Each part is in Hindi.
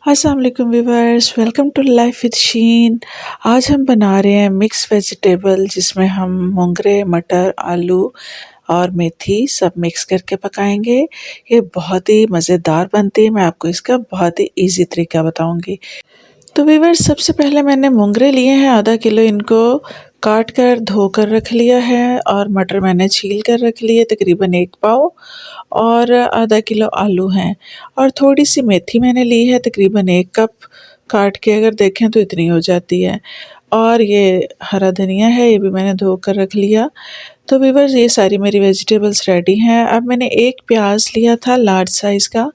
अस्सलाम वालेकुम viewers, welcome to life with Sheen. आज हम बना रहे हैं मिक्स वेजिटेबल, जिसमें हम मोंगरे, मटर, आलू और मेथी सब मिक्स करके पकाएंगे। ये बहुत ही मज़ेदार बनती है। मैं आपको इसका बहुत ही इजी तरीका बताऊंगी। तो व्यूवर्स, सबसे पहले मैंने मोंगरे लिए हैं आधा किलो। इनको काट कर धो कर रख लिया है। और मटर मैंने छील कर रख लिए तकरीबन 1 पाव। और आधा किलो आलू हैं। और थोड़ी सी मेथी मैंने ली है तकरीबन 1 कप। काट के अगर देखें तो इतनी हो जाती है। और ये हरा धनिया है, ये भी मैंने धो कर रख लिया। तो व्यूवर्स, ये सारी मेरी वेजिटेबल्स रेडी हैं। अब मैंने एक प्याज लिया था लार्ज साइज़ का,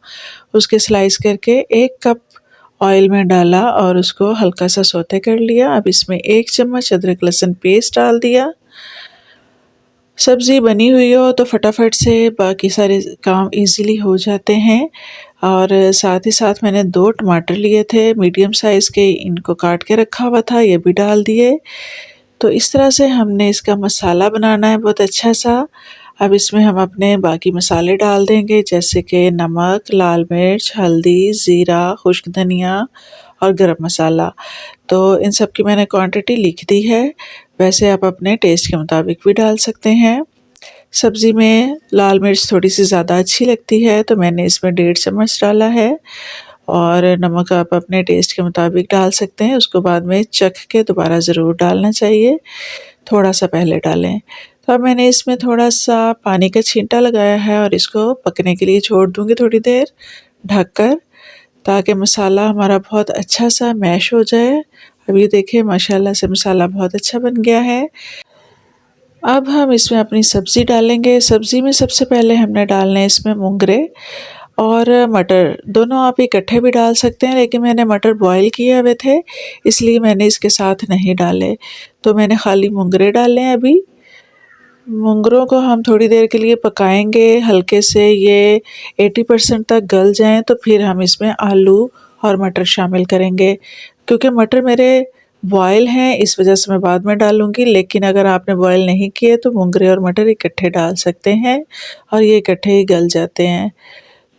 उसके स्लाइस करके 1 कप ऑयल में डाला और उसको हल्का सा सौते कर लिया। अब इसमें 1 चम्मच अदरक लहसुन पेस्ट डाल दिया। सब्ज़ी बनी हुई हो तो फटाफट से बाकी सारे काम इजीली हो जाते हैं। और साथ ही साथ मैंने 2 टमाटर लिए थे मीडियम साइज़ के, इनको काट के रखा हुआ था, ये भी डाल दिए। तो इस तरह से हमने इसका मसाला बनाना है बहुत अच्छा सा। अब इसमें हम अपने बाकी मसाले डाल देंगे, जैसे कि नमक, लाल मिर्च, हल्दी, ज़ीरा, खुश्क धनिया और गरम मसाला। तो इन सब की मैंने क्वांटिटी लिख दी है। वैसे आप अपने टेस्ट के मुताबिक भी डाल सकते हैं। सब्ज़ी में लाल मिर्च थोड़ी सी ज़्यादा अच्छी लगती है, तो मैंने इसमें 1.5 चम्मच डाला है। और नमक आप अपने टेस्ट के मुताबिक डाल सकते हैं, उसको बाद में चख के दोबारा ज़रूर डालना चाहिए, थोड़ा सा पहले डालें। तो अब मैंने इसमें थोड़ा सा पानी का छींटा लगाया है और इसको पकने के लिए छोड़ दूँगी थोड़ी देर ढक कर, ताकि मसाला हमारा बहुत अच्छा सा मैश हो जाए। अब ये देखिए माशाल्लाह से मसाला बहुत अच्छा बन गया है। अब हम इसमें अपनी सब्ज़ी डालेंगे। सब्ज़ी में सबसे पहले हमने डालने हैं इसमें मोंगरे और मटर। दोनों आप इकट्ठे भी डाल सकते हैं, लेकिन मैंने मटर बॉयल किए हुए थे, इसलिए मैंने इसके साथ नहीं डाले। तो मैंने खाली मोंगरे डाले हैं अभी। मोंगरों को हम थोड़ी देर के लिए पकाएंगे, हल्के से ये 80% तक गल जाएं, तो फिर हम इसमें आलू और मटर शामिल करेंगे। क्योंकि मटर मेरे बॉयल हैं, इस वजह से मैं बाद में डालूँगी, लेकिन अगर आपने बॉयल नहीं किए तो मोंगरे और मटर इकट्ठे डाल सकते हैं और ये इकट्ठे ही गल जाते हैं।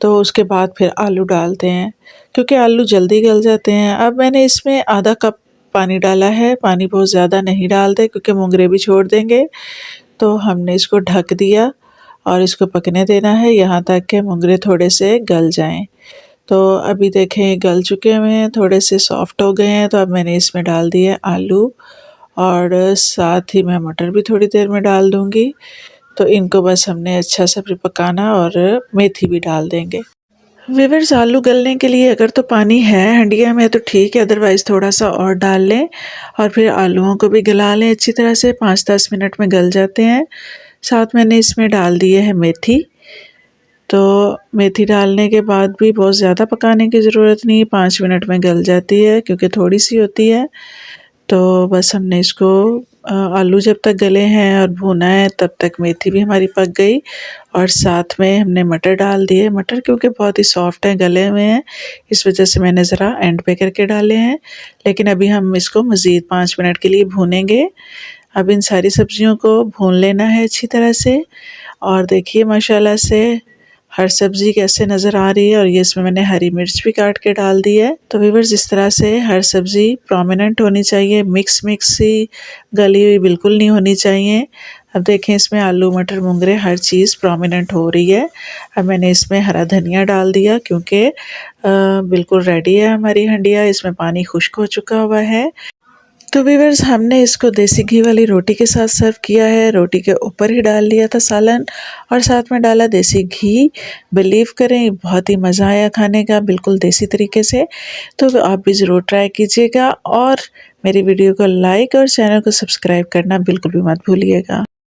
तो उसके बाद फिर आलू डालते हैं, क्योंकि आलू जल्दी गल जाते हैं। अब मैंने इसमें आधा कप पानी डाला है। पानी बहुत ज़्यादा नहीं डालते, क्योंकि मोंगरे भी छोड़ देंगे। तो हमने इसको ढक दिया और इसको पकने देना है यहाँ तक कि मोंगरे थोड़े से गल जाएं। तो अभी देखें गल चुके हुए हैं, थोड़े से सॉफ्ट हो गए हैं। तो अब मैंने इसमें डाल दिए आलू और साथ ही मैं मटर भी थोड़ी देर में डाल दूँगी। तो इनको बस हमने अच्छा सा फिर पकाना और मेथी भी डाल देंगे। व्यूअर्स, आलू गलने के लिए अगर तो पानी है हंडिया में तो ठीक है, अदरवाइज़ थोड़ा सा और डाल लें। और फिर आलूओं को भी गला लें अच्छी तरह से, 5-10 मिनट में गल जाते हैं। साथ मैंने इसमें डाल दिए है मेथी। तो मेथी डालने के बाद भी बहुत ज़्यादा पकाने की ज़रूरत नहीं, 5 मिनट में गल जाती है, क्योंकि थोड़ी सी होती है। तो बस हमने इसको आलू जब तक गले हैं और भुना है, तब तक मेथी भी हमारी पक गई। और साथ में हमने मटर डाल दिए। मटर क्योंकि बहुत ही सॉफ्ट हैं, गले हुए हैं, इस वजह से मैंने ज़रा एंड पे करके डाले हैं। लेकिन अभी हम इसको मज़ीद 5 मिनट के लिए भूनेंगे। अब इन सारी सब्जियों को भून लेना है अच्छी तरह से। और देखिए माशाल्लाह से हर सब्ज़ी कैसे नज़र आ रही है। और ये इसमें मैंने हरी मिर्च भी काट के डाल दी है। तो व्यूअर्स, इस तरह से हर सब्ज़ी प्रोमिनेंट होनी चाहिए, मिक्स मिक्स सी गली हुई बिल्कुल नहीं होनी चाहिए। अब देखें इसमें आलू, मटर, मोंगरे हर चीज़ प्रोमिनेंट हो रही है। अब मैंने इसमें हरा धनिया डाल दिया, क्योंकि बिल्कुल रेडी है हमारी हंडिया, इसमें पानी खुश्क हो चुका हुआ है। तो व्यूअर्स, हमने इसको देसी घी वाली रोटी के साथ सर्व किया है। रोटी के ऊपर ही डाल लिया था सालन और साथ में डाला देसी घी। बिलीव करें बहुत ही मज़ा आया खाने का, बिल्कुल देसी तरीके से। तो आप भी ज़रूर ट्राई कीजिएगा और मेरी वीडियो को लाइक और चैनल को सब्सक्राइब करना बिल्कुल भी मत भूलिएगा।